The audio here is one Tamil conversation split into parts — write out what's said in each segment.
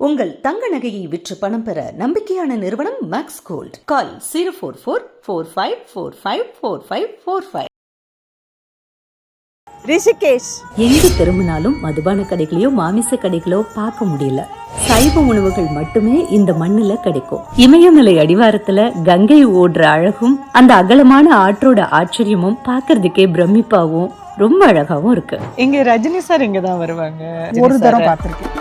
உங்கள் தங்க நகையை விற்று பணம் பெற நம்பிக்கையான நிறுவனம் மேக்ஸ் கோல்ட். கால் 04445454545. ரிஷிகேஷ். எங்கு திரும்பினாலும் மதுபான கடைகளையோ மாமிச கடைகளோ பார்க்க முடியல. சைவ உணவுகள் மட்டுமே இந்த மண்ணுல கிடைக்கும். இமயமலை அடிவாரத்துல கங்கை ஓடுற அழகும் அந்த அகலமான ஆற்றோட ஆச்சரியமும் பாக்குறதுக்கே பிரமிப்பாவும் ரொம்ப அழகாவும் இருக்கு. இங்க ரஜினி சார் இங்கதான் வருவாங்க. ஒரு தரம் பார்த்திருக்கேன்.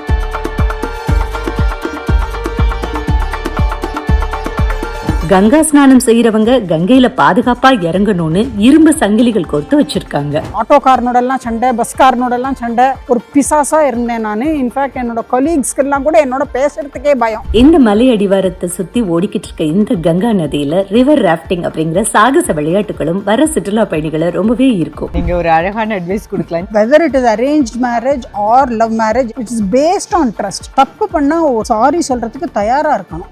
கங்கா ஸ்நானம் செய்யறவங்க கங்கையில பாதுகாப்பா இறங்கணும்னு இரும்பு சங்கிலிகள் கோர்த்து வச்சிருக்காங்க. ஆட்டோக்காரனோட எல்லாம் சண்டை, பஸ்காரனோட எல்லாம் சண்டை, ஒரு பிசாசா இருந்தேன் நானு. இன்ஃபேக்ட் என்னோட கொலீக்ஸ்க்கு எல்லாம் கூட என்னோட பேசுறதுக்கே பயம். இந்த மலை அடிவாரத்தை சுத்தி ஓடிக்கிட்டு இருக்க இந்த கங்கா நதியில ரிவர் ராஃப்டிங் அப்படிங்கிற சாகச விளையாட்டுகளும் வர சுற்றுலா பயணிகளை ரொம்பவே இருக்கும். நீங்க ஒரு அழகான அட்வைஸ் கொடுக்கலாம். Whether it is arranged marriage or love marriage, it is based on trust. தப்பு பண்ணா சாரி சொல்றதுக்கு தயாரா இருக்கணும்.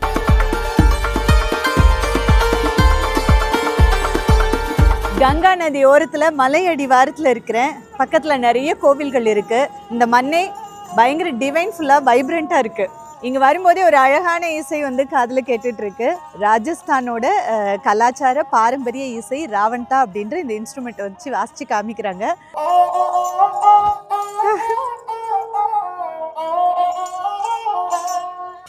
கங்கா நதி ஓரத்துல மலை அடிவாரத்துல இருக்கிறேன். பக்கத்துல நிறைய கோவில்கள் இருக்கு. இந்த மண்ணே பயங்கர டிவைன்ஃபுல்லா வைப்ரண்டா இருக்கு. இங்க வரும்போதே ஒரு அழகான இசை காதுல கேட்டுட்டு இருக்கு. ராஜஸ்தானோட கலாச்சார பாரம்பரிய இசை ராவண்டா அப்படின்ற இந்த இன்ஸ்ட்ருமெண்ட் வச்சு வாசிச்சு காமிக்கிறாங்க.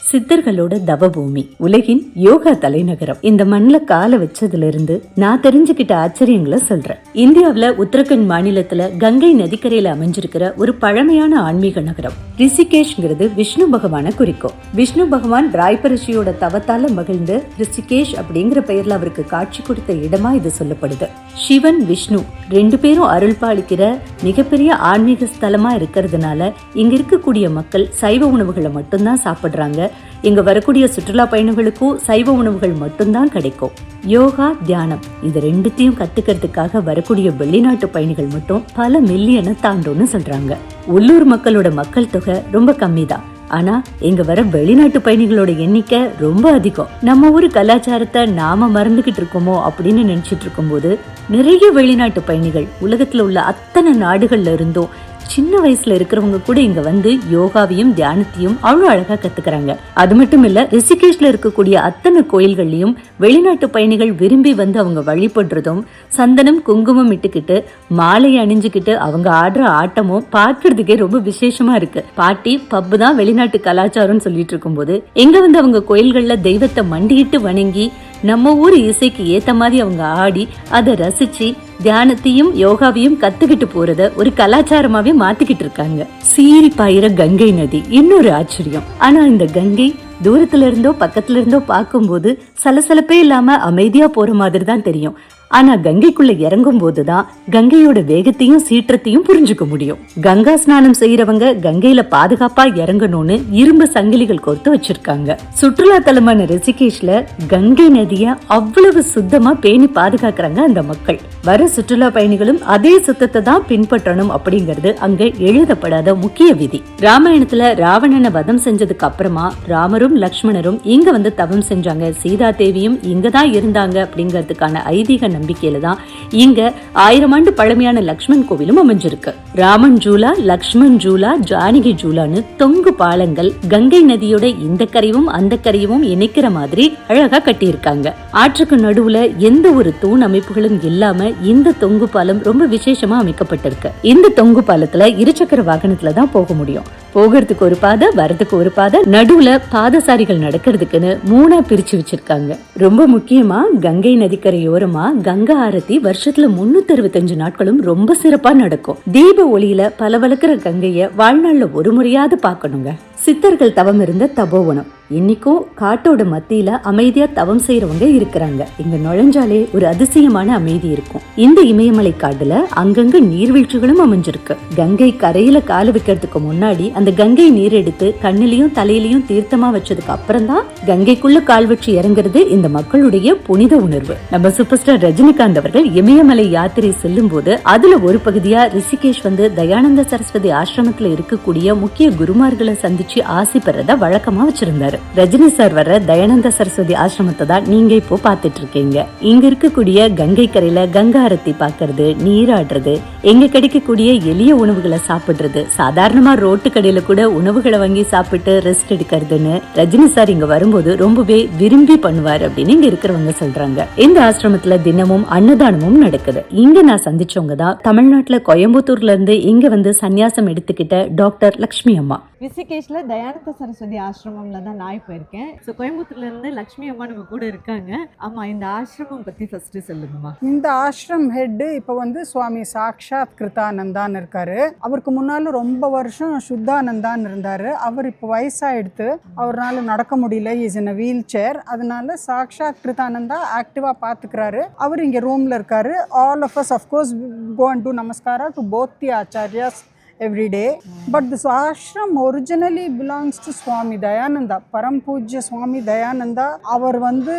சித்தர்களோட தவபூமி, உலகின் யோகா தலைநகரம். இந்த மண்ணில கால வச்சதுல இருந்து நான் தெரிஞ்சுக்கிட்ட ஆச்சரியங்களை சொல்றேன். இந்தியாவில உத்தரகண்ட் மாநிலத்துல கங்கை நதிக்கரையில அமைஞ்சிருக்கிற ஒரு பழமையான ஆன்மீக நகரம். ரிஷிகேஷ்ங்கிறது விஷ்ணு பகவான குறிக்கும். விஷ்ணு பகவான் ராய்பரிஷியோட தவத்தால மகிழ்ந்து ரிஷிகேஷ் அப்படிங்கிற பெயர்ல அவருக்கு காட்சி கொடுத்த இடமா இது சொல்லப்படுது. சிவன் விஷ்ணு ரெண்டு பேரும் அருள் பாலிக்கிற மிகப்பெரிய ஆன்மீக ஸ்தலமா இருக்கிறதுனால இங்க இருக்கக்கூடிய மக்கள் சைவ உணவுகளை மட்டும்தான் சாப்பிடுறாங்க. இங்க வரக்கூடிய சுற்றுலா பயணிகளுக்கும் சைவ உணவுகள் மட்டும்தான் கிடைக்கும். யோகா, தியானம் இது ரெண்டுத்தையும் கத்துக்கிறதுக்காக வரக்கூடிய வெளிநாட்டு பயணிகள் மட்டும் பல மில்லியனை தாண்டும்னு சொல்றாங்க. உள்ளூர் மக்களோட மக்கள் தொகை ரொம்ப கம்மி தான். ஆனா இங்க வர வெளிநாட்டு பயணிகளோட எண்ணிக்கை ரொம்ப அதிகம். நம்ம ஊரு கலாச்சாரத்தை நாம மறந்துகிட்டு இருக்கோமோ அப்படின்னு நினைச்சிட்டு இருக்கும் போது நிறைய வெளிநாட்டு பயணிகள் உலகத்துல உள்ள அத்தனை நாடுகள்ல இருந்தும் சின்ன வயசுல இருக்கிறவங்க கூட இங்க வந்து யோகாவையும் தியானத்தையும் அவ்வளவு அழகா கத்துக்கிறாங்க. அது மட்டும் இல்ல, ரிஷிகேஷ்ல இருக்கக்கூடிய அத்தனை கோயில்கள்லயும் வெளிநாட்டு பயணிகள் விரும்பி வந்து அவங்க வழிபடுறதும் சந்தனம் குங்குமம் இட்டுக்கிட்டு மாலை அணிஞ்சுக்கிட்டு அவங்க ஆடுற ஆட்டமும் பார்க்கறதுக்கே ரொம்ப விசேஷமா இருக்கு. பாட்டி பப்பு தான் வெளிநாட்டு கலாச்சாரம்னு சொல்லிட்டு இருக்கும் போது எங்க வந்து அவங்க கோயில்கள்ல தெய்வத்தை மண்டியிட்டு வணங்கி நம்ம ஊர் இசைக்கு ஏத்த மாதிரி அவங்க ஆடி அதை ரசிச்சு தியானத்தையும் யோகாவையும் கத்துக்கிட்டு போறத ஒரு கலாச்சாரமாவே மாத்திக்கிட்டு இருக்காங்க. சீறி பாயிர கங்கை நதி இன்னொரு ஆச்சரியம். ஆனா இந்த கங்கை தூரத்துல இருந்தோ பக்கத்துல இருந்தோ பார்க்கும்போது சலசலப்பே இல்லாம அமைதியா போற மாதிரி தான் தெரியும். ஆனா கங்கைக்குள்ள இறங்கும் போதுதான் கங்கையோட வேகத்தையும் சீற்றத்தையும் புரிஞ்சுக்க முடியும். கங்கா ஸ்நானம் செய்யறவங்க கங்கையில பாதுகாப்பா இறங்கணும்னு இரும்பு சங்கிலிகள் கோர்த்து வச்சிருக்காங்க. சுற்றுலா தலமான ரிஷிகேஷ்ல கங்கை நதிய அவ்வளவு சுத்தமா பேணி பாதுகாக்கிறாங்க அந்த மக்கள். வர சுற்றுலா பயணிகளும் அதே சுத்தத்தை தான் பின்பற்றணும் அப்படிங்கறது அங்க எழுதப்படாத முக்கிய விதி. ராமாயணத்துல ராவணனை வதம் செஞ்சதுக்கு அப்புறமா ராமரும் லக்ஷ்மணரும் இங்க வந்து தவம் செஞ்சாங்க. சீதா தேவியும் இங்கதான் இருந்தாங்க அப்படிங்கறதுக்கான ஐதீக நம்பிக்கையில தான் இங்க 1000 ஆண்டு பழமையான லக்ஷ்மண் கோவிலும் அமைஞ்சிருக்கு. ராமன் ஜூலா, லக்ஷ்மண் ஜூலா, ஜானகி ஜூலான்னு தொங்கு பாலங்கள் கங்கை நதியோட இந்த கரையும் அந்த கரையும் இணைக்கிற மாதிரி அழகா கட்டி இருக்காங்க. ஆற்றுக்கு நடுவுல எந்த ஒரு தூண் அமைப்புகளும் இல்லாம இந்த தொங்கு பாலம் ரொம்ப விசேஷமா அமைக்கப்பட்டிருக்கு. இந்த தொங்கு பாலத்துல இருசக்கர வாகனத்துல தான் போக முடியும். போகிறதுக்கு ஒரு பாதை, வரதுக்கு ஒரு பாதை, நடுவுல பாதசாரிகள் நடக்கிறதுக்குன்னு 3 பிரிச்சு வச்சிருக்காங்க. ரொம்ப முக்கியமா கங்கை நதிக்கரையோரமா கங்கா ஆரத்தி வருஷத்துல 365 நாட்களும் ரொம்ப சிறப்பா நடக்கும். தீப ஒளியில பளபளக்கிற கங்கைய வாழ்நாள்ல ஒரு முறையாவது பாக்கணுங்க. சித்தர்கள் தவம் இருந்த தபோவனம் இன்னைக்கும் காட்டோட மத்தியில அமைதியா தவம் செய்யறவங்க இருக்கிறாங்க. இங்க நுழைஞ்சாலே ஒரு அதிசயமான அமைதி இருக்கும். இந்த இமயமலை காடுல அங்கங்க நீர்வீழ்ச்சிகளும் அமைஞ்சிருக்கு. கங்கை கரையில கால வைக்கிறதுக்கு முன்னாடி அந்த கங்கை நீர் எடுத்து கண்ணிலையும் தலையிலையும் தீர்த்தமா வச்சதுக்கு அப்புறம் தான் கங்கைக்குள்ள கால் வச்சு இறங்குறது இந்த மக்களுடைய புனித உணர்வு. நம்ம சூப்பர் ஸ்டார் ரஜினிகாந்த் அவர்கள் இமயமலை யாத்திரை செல்லும் போது அதுல ஒரு பகுதியா ரிஷிகேஷ் வந்து தயானந்த சரஸ்வதி ஆசிரமத்துல இருக்கக்கூடிய முக்கிய குருமார்களை சந்திச்சு பிடிச்சி ஆசி பெறத வழக்கமா வச்சிருந்தாரு. ரஜினி சார் வர தயானந்த சரஸ்வதி ஆசிரமத்தை தான் நீங்க இப்போ பாத்துட்டு இருக்கீங்க. இங்க இருக்கக்கூடிய கங்கை கரையில கங்கா ஆரத்தி பாக்குறது, நீராடுறது, எங்க கிடைக்கக்கூடிய எளிய உணவுகளை சாப்பிடுறது, சாதாரணமா ரோட்டு கடையில கூட உணவுகளை வாங்கி சாப்பிட்டு ரெஸ்ட் எடுக்கிறதுன்னு ரஜினி சார் இங்க வரும்போது ரொம்பவே விரும்பி பண்ணுவாரு அப்படின்னு இங்க இருக்கிறவங்க சொல்றாங்க. இந்த ஆசிரமத்துல தினமும் அன்னதானமும் நடக்குது. இங்க நான் சந்திச்சவங்க தான் தமிழ்நாட்டுல கோயம்புத்தூர்ல இருந்து இங்க வந்து சன்னியாசம் எடுத்துக்கிட்ட டாக்டர் லக்ஷ்மி அம்மா. ரிஷிகேஷ்ல தயானந்த சரஸ்வதி ஆசிரமம்ல தான் நான் இப்போ இருக்கேன். ஸோ கோயம்புத்தூர்ல இருந்து லக்ஷ்மி அம்மா நம்ம கூட இருக்காங்க. ஆமா, இந்த ஆசிரமம் பத்தி ஃபர்ஸ்ட் சொல்லுங்கம்மா. இந்த ஆசிரம் ஹெட் இப்போ வந்து சுவாமி சாக்ஷாத் கிருதானந்தான்னு இருக்காரு. அவருக்கு முன்னால ரொம்ப வருஷம் சுத்தானந்தான்னு இருந்தாரு. அவர் இப்போ வயசாயிடுத்து, அவரால் நடக்க முடியல, is in a wheel chair. அதனால சாக்ஷாத் கிருதானந்தா ஆக்டிவா பாத்துக்கிறாரு. அவர் இங்க ரூம்ல இருக்காரு. All of us of course go and do namaskara to both the acharyas every day. But this ashram originally belongs to Swami Dayananda, Param Pujya Swami Dayananda. அவர் வந்து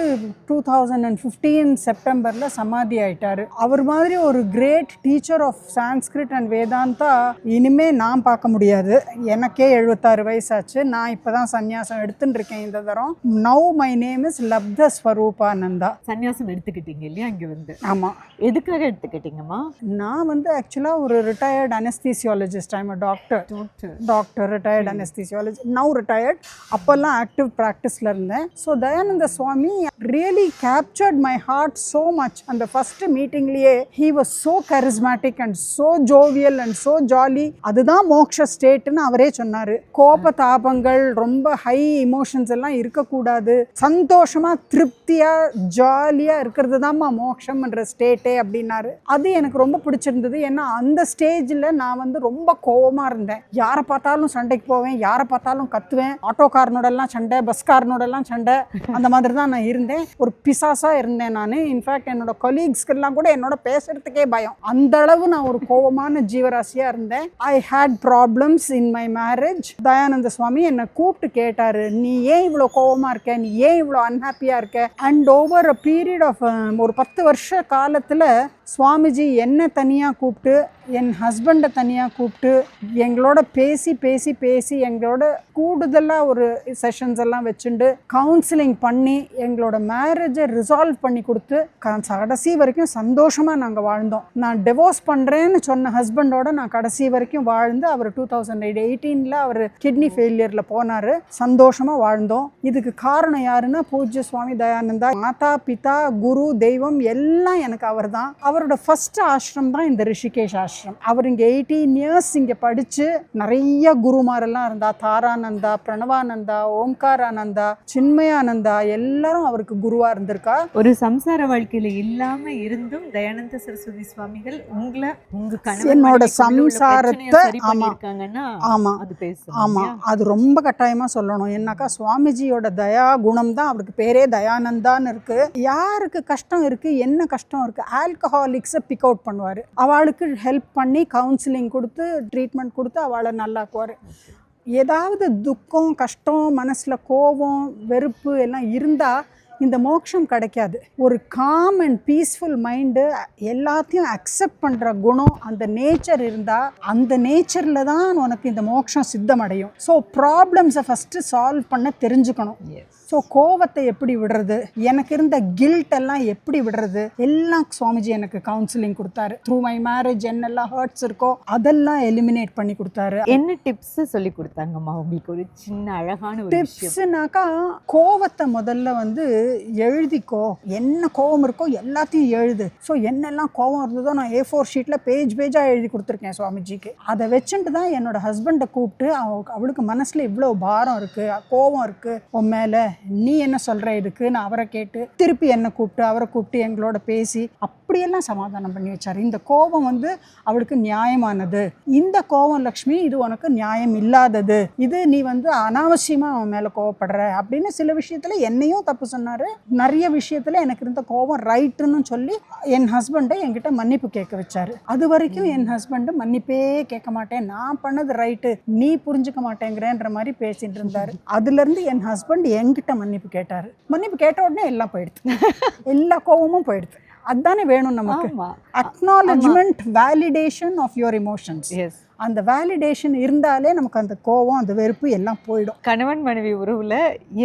2015 செப்டம்பர்ல சமாதி ஆயிட்டாரு. அவர் மாதிரி ஒரு great teacher of Sanskrit and Vedanta இனிமே நான் பார்க்க முடியாது. எனக்கே 76 வயசாச்சு. நான் இப்பதான் சன்னியாசம் எடுத்துட்டு இருக்கேன் இந்த தரம். Now my name is Labdha Swarupananda. சன்னியாசம் எடுத்துக்கிட்டீங்க இல்லையா இங்க வந்து? ஆமா. எதுக்காக எடுத்துக்கிட்டீங்கம்மா? நான் வந்து ஆக்சுவலா ஒரு retired anaesthesiologist. I'm a doctor, retired anesthesiologist, now retired. அப்பெல்லாம் ஆக்டிவ் ப்ராக்டிஸ்ல இருந்தேன். So Dayananda Swami really captured my heart so much. அந்த ஃபர்ஸ்ட் மீட்டிங்லேயே he was so charismatic and so jovial and so jolly. அதுதான் மோக்ஷ ஸ்டேட்னு அவரே சொன்னார். கோப தாபங்கள், ரொம்ப ஹை இமோஷன்ஸ் எல்லாம் இருக்கக்கூடாது, சந்தோஷமா திருப்தியா ஜாலியா இருக்கிறது தான்மா மோக்ஷம்ன்ற ஸ்டேட்டே அப்படின்னாரு. அது எனக்கு ரொம்ப பிடிச்சிருந்தது. ஏன்னா அந்த ஸ்டேஜில் நான் வந்து ரொம்ப கோவமாக இருந்தேன். யாரை பார்த்தாலும் சண்டைக்கு போவேன், யாரை பார்த்தாலும் கத்துவேன், ஆட்டோக்காரனோடலாம் சண்டை, பஸ்காரனோடலாம் சண்டை, அந்த மாதிரி தான் நான் இருந்தேன். ஒரு பிசாசாக இருந்தேன் நான். இன்ஃபேக்ட் என்னோட கொலீக்ஸ்க்கெல்லாம் கூட என்னோட பேசுறதுக்கே பயம். அந்த அளவு நான் ஒரு கோவமான ஜீவராசியாக இருந்தேன். I hate problems in my marriage. Dayananda Swami என்னை கூப்பிட்டு கேட்டார், நீ ஏன் இவ்வளோ கோவமாக இருக்க, நீ ஏன் இவ்வளோ அன்ஹாப்பியாக இருக்க? And over a period of ஒரு 10 வருஷ காலத்தில் சுவாமிஜி என்னை தனியாக கூப்பிட்டு, என் ஹஸ்பண்டை தனியாக கூப்பிட்டு, எங்களோட பேசி பேசி பேசி எங்களோட கூடுதலாக ஒரு செஷன்ஸ் எல்லாம் வச்சுட்டு கவுன்சிலிங் பண்ணி எங்களோட மேரேஜை ரிசால்வ் பண்ணி கொடுத்து கடைசி வரைக்கும் சந்தோஷமாக நாங்கள் வாழ்ந்தோம். நான் டிவோர்ஸ் பண்ணுறேன்னு சொன்ன ஹஸ்பண்டோட நான் கடைசி வரைக்கும் வாழ்ந்து, அவர் 2018 அவர் கிட்னி ஃபெயிலியரில் போனார். சந்தோஷமாக வாழ்ந்தோம். இதுக்கு காரணம் யாருன்னா பூஜ்ய சுவாமி தயானந்தா. மாதா பிதா குரு தெய்வம் எல்லாம் எனக்கு அவர் தான். அவரோட ஃபர்ஸ்ட் ஆசிரம் தான் இந்த ரிஷிகேஷ் ஆசிரம். அவர் இங்கே 18 இயர்ஸ் இங்கே படித்து நிறைய குருமாரெல்லாம் இருந்தா. தாரானந்தா, பிரணவானந்தா, ஓம்காரானந்தா, சின்மயானந்தா எல்லாரும் அவருக்கு குருவா இருந்திருக்கா. ஒரு சம்சார வாழ்க்கையில இல்லாம இருந்தும் தயானந்த சரஸ்வதி சுவாமிகள் உங்களை உங்க என்னோட சம்சாரத்தை ஆமா அது ரொம்ப கட்டாயமா சொல்லணும். என்னக்கா சுவாமிஜியோட தயா குணம் தான் அவருக்கு பேரே தயானந்தான்னு இருக்கு. யாருக்கு கஷ்டம் இருக்கு, என்ன கஷ்டம் இருக்கு, ஆல்கஹாலிக்ஸை பிக் அவுட் பண்ணுவார். அவளுக்கு ஹெல்ப் பண்ணி கவுன்சிலிங் கொடுத்து ட்ரீட்மெண்ட் கொடுத்து அவளை நல்லாக்குவார். ஏதாவது துக்கம் கஷ்டம் மனசில் கோபம் வெறுப்பு எல்லாம் இருந்தால் இந்த மோட்சம் கிடைக்காது. ஒரு காம் அண்ட் பீஸ்ஃபுல் மைண்டு, எல்லாத்தையும் அக்செப்ட் பண்ணுற குணம், அந்த நேச்சர் இருந்தால் அந்த நேச்சரில் தான் உனக்கு இந்த மோட்சம் சித்தமடையும். ஸோ ப்ராப்ளம்ஸை ஃபஸ்ட்டு சால்வ் பண்ண தெரிஞ்சுக்கணும். ஸோ கோவத்தை எப்படி விடுறது, எனக்கு இருந்த கில்ட் எல்லாம் எப்படி விடுறது, எல்லாம் சுவாமிஜி எனக்கு கவுன்சிலிங் கொடுத்தாரு. த்ரூ மை மேரேஜ் என்னெல்லாம் ஹர்ட்ஸ் இருக்கோ அதெல்லாம் எலிமினேட் பண்ணி கொடுத்தாரு. என்ன டிப்ஸ் சொல்லி கொடுத்தாங்கம்மா உங்களுக்கு? ஒரு சின்ன அழகான டிப்ஸ்னாக்கா, கோவத்தை முதல்ல வந்து எழுதிக்கோ, என்ன கோவம் இருக்கோ எல்லாத்தையும் எழுது. ஸோ என்னெல்லாம் கோவம் இருந்ததோ நான் A4 ஷீட்டில் பேஜாக எழுதி கொடுத்துருக்கேன் சுவாமிஜிக்கு. அதை வச்சுட்டு தான் என்னோட ஹஸ்பண்டை கூப்பிட்டு, அவளுக்கு மனசில் இவ்வளோ பாரம் இருக்குது, கோவம் இருக்குது உன் மேலே, நீ என்ன சொல்கிற இதுக்கு நான் அவரை கேட்டு, திருப்பி என்னை கூப்பிட்டு அவரை கூப்பிட்டு எங்களோட பேசி அப்படியெல்லாம் சமாதானம் பண்ணி வச்சார். இந்த கோபம் வந்து அவளுக்கு நியாயமானது, இந்த கோபம் லக்ஷ்மி இது உனக்கு நியாயம் இல்லாதது, இது நீ வந்து அனாவசியமாக அவன் மேலே கோவப்படுற அப்படின்னு சில விஷயத்தில் என்னையும் தப்பு சொன்னார். நிறைய விஷயத்தில் எனக்கு இருந்த கோபம் ரைட்டுன்னு சொல்லி என் ஹஸ்பண்டை என்கிட்ட மன்னிப்பு கேட்க வச்சார். அது வரைக்கும் என் ஹஸ்பண்டு மன்னிப்பே கேட்க மாட்டேன், நான் பண்ணது ரைட்டு நீ புரிஞ்சுக்க மாட்டேங்கிறேன்ற மாதிரி பேசிட்டு இருந்தார். அதுலேருந்து என் ஹஸ்பண்ட் என்கிட்ட மன்னிப்பு கேட்டார். மன்னிப்பு கேட்ட உடனே எல்லாம் போயிடுது, எல்லா கோபமும் போயிடுது. அதுதானே வேணும் நமக்கு, acknowledgement, validation of your emotions. அந்த வேலிடேஷன் இருந்தாலே நமக்கு அந்த கோவம் அந்த வெறுப்பு எல்லாம் போயிடும். கணவன் மனைவி உறவுல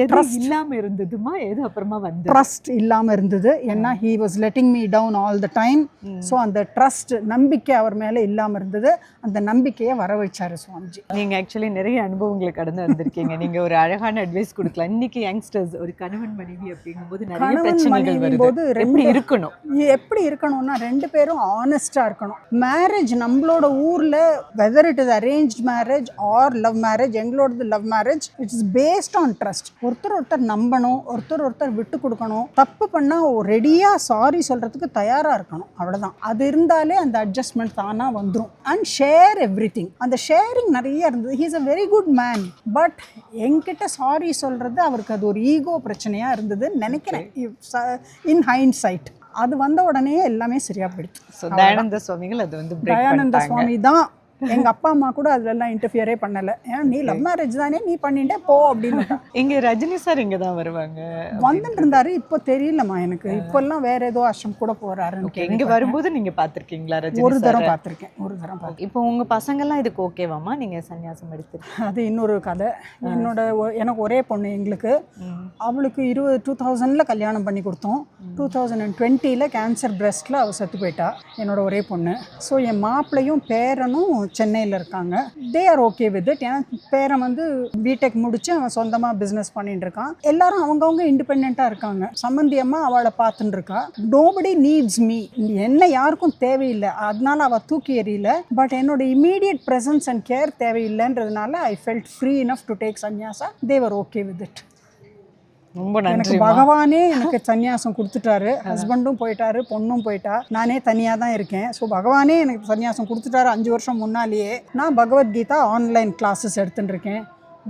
எது இல்லாம இருந்ததுமா, எது அப்புறமா வந்து ட்ரஸ்ட் இல்லாமல் இருந்தது. ஏன்னா he was letting me down all the time. So அந்த ட்ரஸ்ட் நம்பிக்கை அவர் மேலே இல்லாமல் இருந்தது. அந்த நம்பிக்கையை வர வச்சாரு சுவாமிஜி. நீங்க ஆக்சுவலி நிறைய அனுபவங்களை கடந்து வந்திருக்கீங்க. நீங்க ஒரு அழகான அட்வைஸ் கொடுக்கலாம். இன்னைக்கு யங்ஸ்டர்ஸ் ஒரு கணவன் மனைவி அப்படிங்கும்போது நிறைய பிரச்சனைகள் வருது. எப்படி இருக்கணும், எப்படி இருக்கணும்னா 2 பேரும் ஆனஸ்டா இருக்கணும். மேரேஜ் நம்மளோட ஊர்ல whether it is arranged marriage or love marriage, எங்களோடது love marriage, it is based on trust. ஒருத்தர் நம்பணும், ஒருத்தர் விட்டு கொடுக்கணும். தப்பு பண்ணா ரெடியா சாரி சொல்றதுக்கு தயாரா இருக்கணும், அவ்வளவுதான். அது இருந்தாலே அந்த அட்ஜஸ்ட்மெண்ட் தானா வந்துடும். And share everything. அந்த ஷேரிங் நிறைய இருந்தது. He is a very good man. But என்கிட்ட சாரி சொல்றது அவருக்கு அது ஒரு ஈகோ பிரச்சனையா இருந்ததுன்னு நினைக்கிறேன். இன் ஹைண்ட்சைட் அது வந்த உடனே எல்லாமே சரியா போயிடுச்சு. தயானந்த சுவாமிகள் அது வந்து தயானந்த சுவாமி தான். எங்க அப்பா அம்மா கூட அதெல்லாம் இன்டர்ஃபியரே பண்ணல. ஏன் நீ லவ் மேரேஜ் தானே, நீ பண்ணிட்டே போ அப்படின்னு. இங்க ரஜினி சார் இங்க தான் வருவாங்க வந்துட்டு இருந்தாரு. இப்போ தெரியலம்மா எனக்கு. இப்பெல்லாம் வேற ஏதோ ஆசிரம் கூட போறாருன்னு. இங்க வரும்போது நீங்க பாத்திருக்கீங்களா ரஜினி? ஒரு தரம் பார்த்திருக்கேன். இப்போ உங்க பசங்க எல்லாம் இதுக்கு ஓகேவாமா நீங்க சன்னியாசம் எடுத்து? அது இன்னொரு கதை. எனக்கு ஒரே பொண்ணு. எங்களுக்கு அவளுக்கு 2000ல கல்யாணம் பண்ணி கொடுத்தோம். 2020ல கேன்சர் பிரெஸ்ட்ல அவ செத்து போயிட்டா, என்னோட ஒரே பொண்ணு. ஸோ என் மாப்பிள்ளையும் பேரனும் சென்னையில் இருக்காங்க. They are okay with it. ஏன்னா பேரன் வந்து பிடெக் முடிச்சு அவன் சொந்தமாக பிஸ்னஸ் பண்ணிட்டு இருக்கான். எல்லாரும் அவங்கவுங்க இண்டிபெண்ட்டாக இருக்காங்க. சம்மந்தி அம்மா அவளை பார்த்துட்டு இருக்கா. Nobody needs me. என்ன யாருக்கும் தேவையில்லை, அதனால அவள் தூக்கி எறியல. பட் என்னோட இமீடியட் ப்ரெசன்ஸ் அண்ட் கேர் தேவையில்லைன்றதுனால I felt free enough to take sannyasa. They were okay with it. ரொம்ப எனக்கு பகவானே எனக்கு சன்னியாசம் கொடுத்துட்டாரு. ஹஸ்பண்டும் போயிட்டாரு, பொண்ணும் போயிட்டா. நானே தனியாக தான் இருக்கேன். ஸோ பகவானே எனக்கு சன்னியாசம் கொடுத்துட்டாரு 5 வருஷம் முன்னாலேயே. நான் பகவத்கீதா ஆன்லைன் கிளாஸஸ் எடுத்துட்டு இருக்கேன்.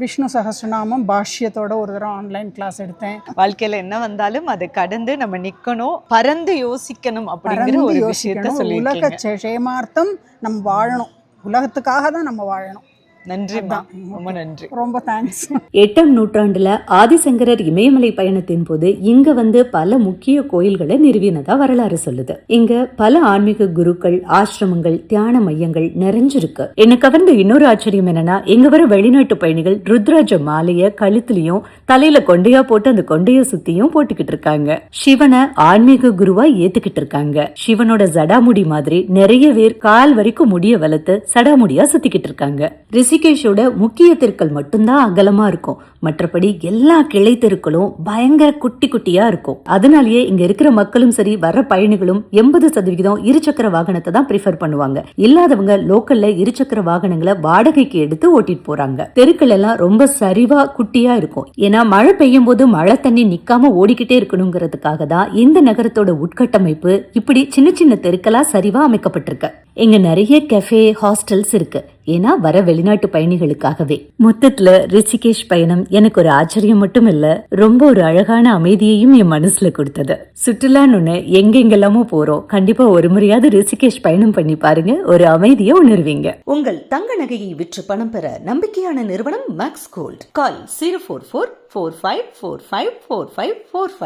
விஷ்ணு சஹஸ்ரநாமம் பாஷ்யத்தோட ஒரு தடவை ஆன்லைன் கிளாஸ் எடுத்தேன். வாழ்க்கையில என்ன வந்தாலும் அதை கடந்து நம்ம நிக்கணும், பறந்து யோசிக்கணும் அப்படிங்கிற ஒரு விஷயத்தை சொல்லியிருக்கீங்க. உலக க்ஷேமார்த்தம் நம்ம வாழணும், உலகத்துக்காக தான் நம்ம வாழணும். நன்றிமா, ரொம்ப நன்றி. ரொம்ப தேங்க்ஸ். 8ஆம் நூற்றாண்டுல ஆதிசங்கரர் இமயமலை பயணத்தின் போது இங்க வந்து பல முக்கிய கோயில்களை நிறுவினதா வரலாறு சொல்லுது. இங்க பல ஆன்மீக குருக்கள், ஆசிரமங்கள், தியான மையங்கள் நிறைஞ்சிருக்கு. என்ன கவர்ந்த இன்னொரு ஆச்சரியம் என்னன்னா, இங்க வர வெளிநாட்டு பயணிகள் ருத்ராஜ மாலைய கழுத்துலயும் தலையில கொண்டையா போட்டு அந்த கொண்டைய சுத்தியும் போட்டுக்கிட்டு இருக்காங்க. சிவனை ஆன்மீக குருவா ஏத்துக்கிட்டு இருக்காங்க. சிவனோட ஜடாமுடி மாதிரி நிறைய பேர் கால் வரைக்கும் முடிய வளர்த்து சடாமுடியா சுத்திக்கிட்டு இருக்காங்க. ரிஷிகேஷோட முக்கிய தெருக்கள் மட்டும்தான் அகலமா இருக்கும். மற்றபடி எல்லா கிளை தெருக்களும் பயங்கர குட்டி குட்டியா இருக்கும். அதனாலேயே இங்க இருக்கிற மக்களும் சரி, வர்ற பயணிகளும் 80% இருசக்கர வாகனத்தை தான் ப்ரிஃபர் பண்ணுவாங்க. இல்லாதவங்க லோக்கல்ல இருசக்கர வாகனங்களை வாடகைக்கு எடுத்து ஓட்டிட்டு போறாங்க. தெருக்கள் எல்லாம் ரொம்ப சரிவா குட்டியா இருக்கும். ஏன்னா மழை பெய்யும் போது மழை தண்ணி நிக்காம ஓடிக்கிட்டே இருக்கணுங்கிறதுக்காக தான் இந்த நகரத்தோட உட்கட்டமைப்பு இப்படி சின்ன சின்ன தெருக்களா சரிவா அமைக்கப்பட்டிருக்கு. இங்க நிறைய கெஃபே, ஹாஸ்டல்ஸ் இருக்கு. ஏன்னா வர வெளிநாட்டு பயணிகளுக்காகவே. மொத்தத்துல ரிஷிகேஷ் பயணம் எனக்கு ஒரு ஆச்சரியம் மட்டும் இல்ல, ரொம்ப ஒரு அழகான அமைதியையும் என் மனசுல கொடுத்தது. சுற்றுலான்னு எங்கெங்கெல்லாமோ போறோம், கண்டிப்பா ஒரு முறையாவது ரிஷிகேஷ் பயணம் பண்ணி பாருங்க, ஒரு அமைதியை உணர்வீங்க. உங்கள் தங்க நகையை விற்று பணம் பெற நம்பிக்கையான நிறுவனம் மேக்ஸ் கோல்ட். கால் 04445454545.